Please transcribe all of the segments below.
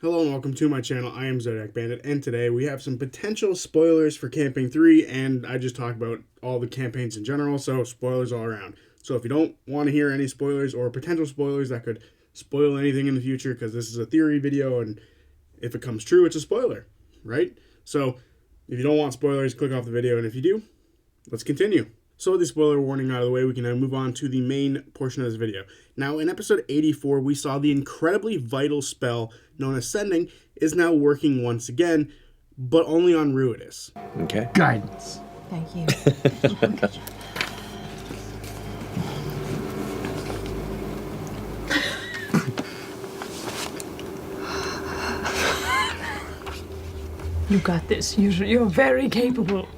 Hello and welcome to my channel. I am Zodiac Bandit, and today we have some potential spoilers for Campaign 3, and I just talked about all the campaigns in general, so spoilers all around. So if you don't want to hear any spoilers or potential spoilers that could spoil anything in the future, because this is a theory video, and if it comes true, it's a spoiler, right? So if you don't want spoilers, click off the video, and if you do, let's continue. So with the spoiler warning out of the way, we can now move on to the main portion of this video. Now, in episode 84, we saw the incredibly vital spell known as Sending is now working once again, but only on Ruidus. Okay. Guidance. Thank you. You got this. You're very capable.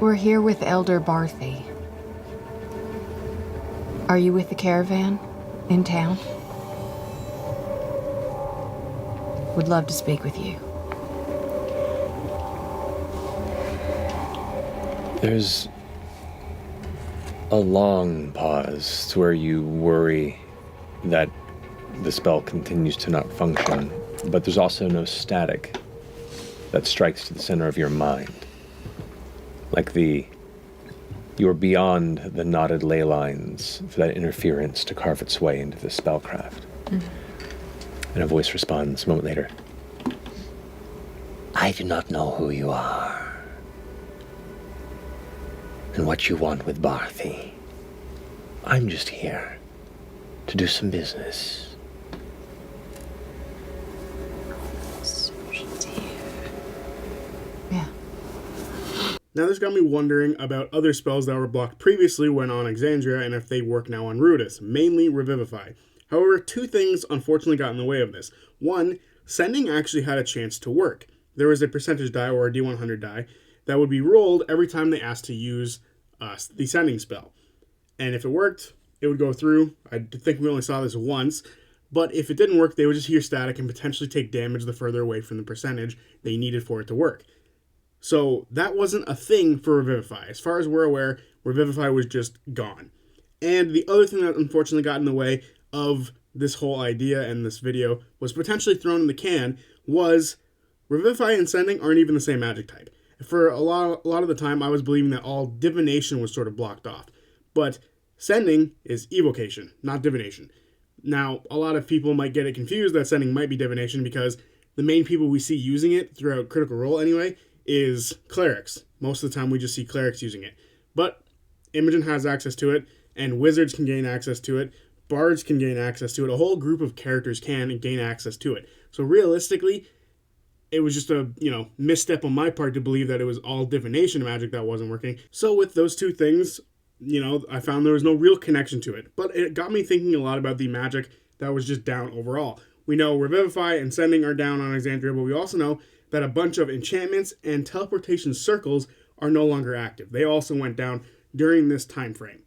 We're here with Elder Barthy. Are you with the caravan? In town? Would love to speak with you. There's a long pause to where you worry that the spell continues to not function, but there's also no static that strikes to the center of your mind. Like you're beyond the knotted ley lines for that interference to carve its way into the spellcraft. And a voice responds a moment later. I do not know who you are and what you want with Barthy. I'm just here to do some business. Yeah. Now this got me wondering about other spells that were blocked previously when on Exandria and if they work now on Ruidus, mainly Revivify. However, two things unfortunately got in the way of this. One, Sending actually had a chance to work. There was a percentage die or a D100 die that would be rolled every time they asked to use the Sending spell. And if it worked, it would go through. I think we only saw this once. But if it didn't work, they would just hear static and potentially take damage the further away from the percentage they needed for it to work. So that wasn't a thing for Revivify. As far as we're aware, Revivify was just gone. And the other thing that unfortunately got in the way of this whole idea and this video was potentially thrown in the can was Revivify and Sending aren't even the same magic type. For a lot of the time, I was believing that all Divination was sort of blocked off. But Sending is evocation, not Divination. Now, a lot of people might get it confused that Sending might be Divination because the main people we see using it throughout Critical Role anyway is clerics. Most of the time we just see clerics using it. But Imogen has access to it, and wizards can gain access to it, bards can gain access to it, a whole group of characters can gain access to it. So realistically, it was just a, misstep on my part to believe that it was all divination magic that wasn't working. So with those two things, I found there was no real connection to it. But it got me thinking a lot about the magic that was just down overall. We know Revivify and Sending are down on Exandria, but we also know that a bunch of enchantments and teleportation circles are no longer active. They also went down during this time frame.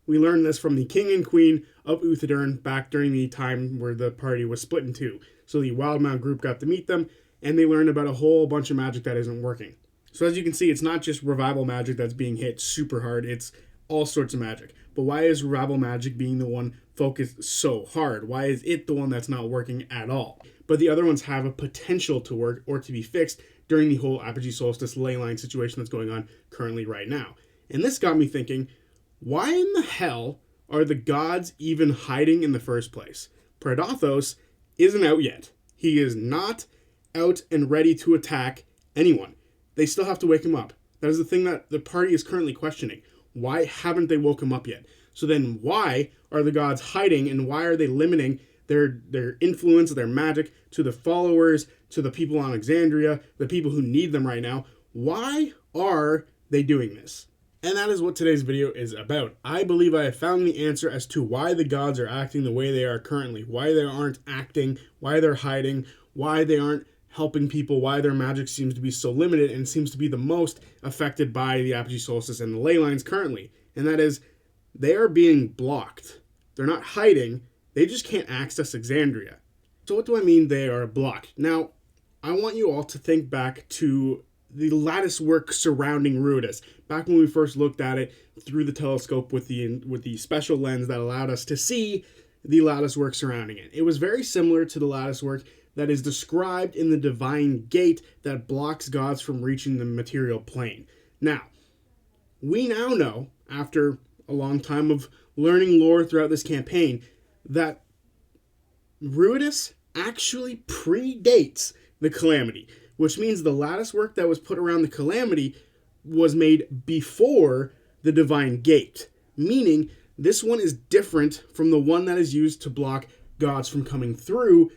We learned this from the King and Queen of Uthadurn back during the time where the party was split in two. So the Wildmount group got to meet them, and they learned about a whole bunch of magic that isn't working. So as you can see, it's not just revival magic that's being hit super hard, it's all sorts of magic. But why is revival magic being the one focused so hard? Why is it the one that's not working at all? But the other ones have a potential to work or to be fixed during the whole Apogee Solstice leyline situation that's going on currently right now. And this got me thinking, why in the hell are the gods even hiding in the first place? Predathos isn't out yet. He is not out and ready to attack anyone. They still have to wake him up. That is the thing that the party is currently questioning. Why haven't they woke him up yet? So then why are the gods hiding, and why are they limiting their influence, their magic to the followers, to the people on Exandria, the people who need them right now? Why are they doing this? And that is what today's video is about. I believe I have found the answer as to why the gods are acting the way they are currently, why they aren't acting, why they're hiding, why they aren't helping people, why their magic seems to be so limited and seems to be the most affected by the Apogee Solstice and the ley lines currently. And that is, they are being blocked. They're not hiding, they just can't access Exandria. So what do I mean they are blocked? Now, I want you all to think back to the lattice work surrounding Ruidus. Back when we first looked at it through the telescope with the special lens that allowed us to see the lattice work surrounding it. It was very similar to the lattice work that is described in the divine gate that blocks gods from reaching the material plane. Now, we now know, after a long time of learning lore throughout this campaign, that Ruidus actually predates the Calamity, which means the lattice work that was put around the Calamity was made before the divine gate, meaning this one is different from the one that is used to block gods from coming through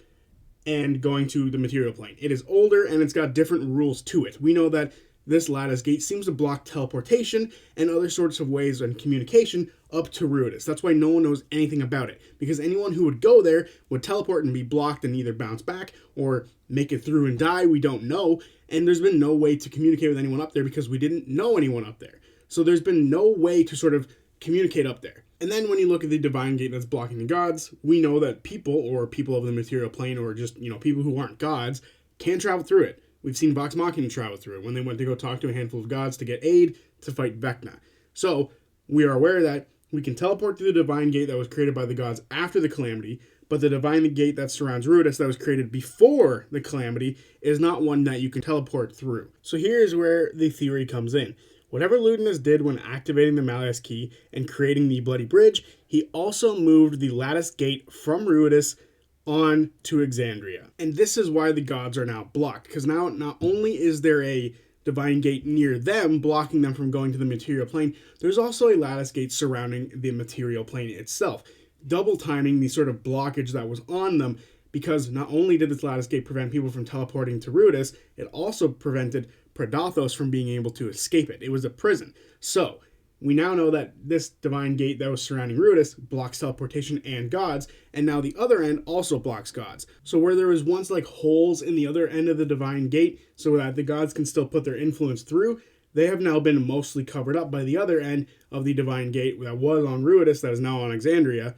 and going to the material plane. It is older and it's got different rules to it. We know that this lattice gate seems to block teleportation and other sorts of ways and communication up to Ruidus. That's why no one knows anything about it, because anyone who would go there would teleport and be blocked and either bounce back or make it through and die. We don't know, and there's been no way to communicate with anyone up there because we didn't know anyone up there. So there's been no way to sort of communicate up there. And then when you look at the divine gate that's blocking the gods, we know that people, or people of the material plane, or just, people who aren't gods, can travel through it. We've seen Vox Machina travel through it when they went to go talk to a handful of gods to get aid to fight Vecna. So we are aware that we can teleport through the divine gate that was created by the gods after the Calamity, but the divine gate that surrounds Ruidus that was created before the Calamity is not one that you can teleport through. So here's where the theory comes in. Whatever Ludinus did when activating the Malleus Key and creating the Bloody Bridge, he also moved the lattice gate from Ruidus on to Exandria. And this is why the gods are now blocked, because now not only is there a divine gate near them, blocking them from going to the material plane, there's also a lattice gate surrounding the material plane itself, double timing the sort of blockage that was on them, because not only did this lattice gate prevent people from teleporting to Ruidus, it also prevented Predathos from being able to escape it. It was a prison. So, we now know that this divine gate that was surrounding Ruidus blocks teleportation and gods, and now the other end also blocks gods. So where there was once like holes in the other end of the divine gate so that the gods can still put their influence through, they have now been mostly covered up by the other end of the divine gate that was on Ruidus, that is now on Exandria,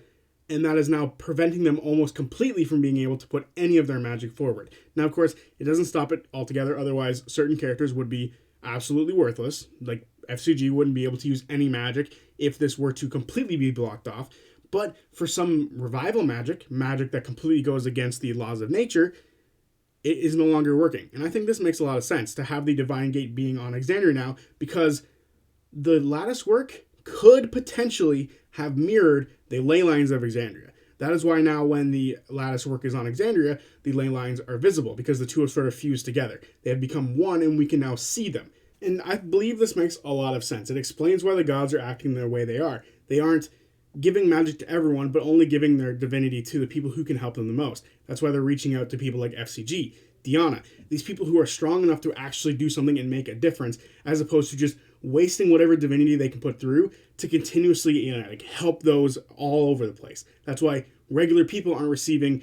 and that is now preventing them almost completely from being able to put any of their magic forward. Now, of course, it doesn't stop it altogether, otherwise certain characters would be absolutely worthless, like FCG wouldn't be able to use any magic if this were to completely be blocked off. But for some revival magic that completely goes against the laws of nature, it is no longer working. And I think this makes a lot of sense to have the divine gate being on Exandria now, because the lattice work could potentially have mirrored the ley lines of Exandria. That is why now when the lattice work is on Exandria, the ley lines are visible, because the two have sort of fused together. They have become one and we can now see them. And I believe this makes a lot of sense. It explains why the gods are acting the way they are. They aren't giving magic to everyone, but only giving their divinity to the people who can help them the most. That's why they're reaching out to people like FCG, Diana, these people who are strong enough to actually do something and make a difference, as opposed to just wasting whatever divinity they can put through to continuously help those all over the place. That's why regular people aren't receiving,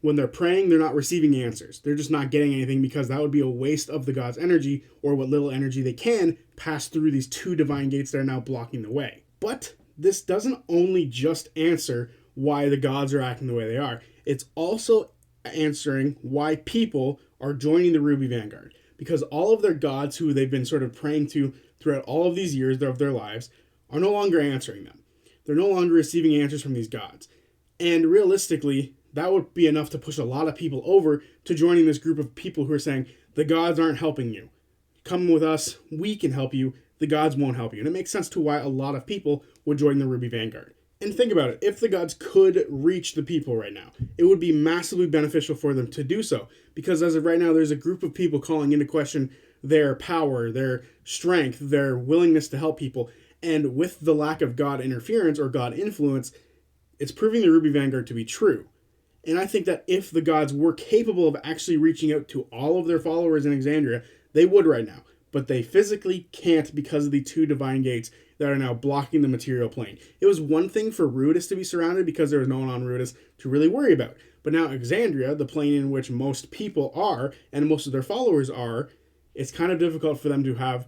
when they're praying, they're not receiving answers. They're just not getting anything, because that would be a waste of the god's energy, or what little energy they can pass through these two divine gates that are now blocking the way. But this doesn't only just answer why the gods are acting the way they are. It's also answering why people are joining the Ruby Vanguard, because all of their gods who they've been sort of praying to throughout all of these years of their lives are no longer answering them. They're no longer receiving answers from these gods. And realistically, that would be enough to push a lot of people over to joining this group of people who are saying, the gods aren't helping you. Come with us, we can help you, the gods won't help you. And it makes sense to why a lot of people would join the Ruby Vanguard. And think about it, if the gods could reach the people right now, it would be massively beneficial for them to do so. Because as of right now, there's a group of people calling into question their power, their strength, their willingness to help people. And with the lack of god interference or god influence, it's proving the Ruby Vanguard to be true. And I think that if the gods were capable of actually reaching out to all of their followers in Exandria, they would right now. But they physically can't because of the two divine gates that are now blocking the material plane. It was one thing for Ruidus to be surrounded because there was no one on Ruidus to really worry about. But now Exandria, the plane in which most people are, and most of their followers are, it's kind of difficult for them to have,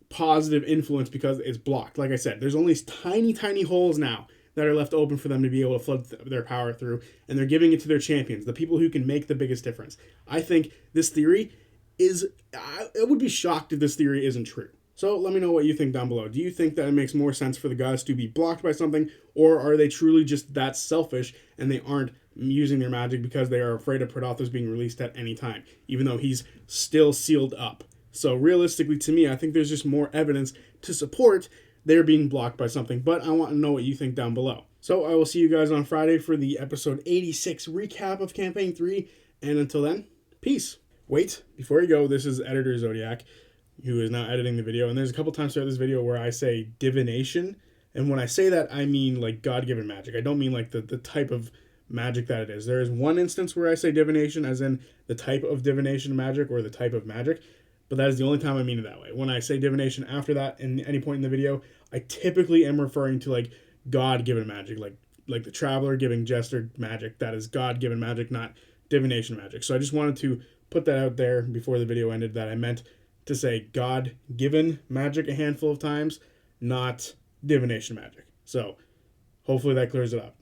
positive influence because it's blocked. Like I said, there's only tiny, tiny holes now that are left open for them to be able to flood their power through, and they're giving it to their champions, the people who can make the biggest difference. I think this theory I would be shocked if this theory isn't true. So let me know what you think down below. Do you think that it makes more sense for the gods to be blocked by something, or are they truly just that selfish and they aren't using their magic because they are afraid of Predathos being released at any time, even though he's still sealed up? So realistically, to me, I think there's just more evidence to support they're being blocked by something, but I want to know what you think down below. So I will see you guys on Friday for the episode 86 recap of Campaign 3, and until then, peace. Wait, before you go, this is Editor Zodiac, who is now editing the video, and there's a couple times throughout this video where I say divination, and when I say that, I mean like God-given magic. I don't mean like the type of magic that it is. There is one instance where I say divination, as in the type of divination magic or the type of magic, but that is the only time I mean it that way. When I say divination after that, in any point in the video, I typically am referring to like God-given magic, like the Traveler giving Jester magic. That is God-given magic, not divination magic. So I just wanted to put that out there before the video ended, that I meant to say God-given magic a handful of times, not divination magic. So hopefully that clears it up.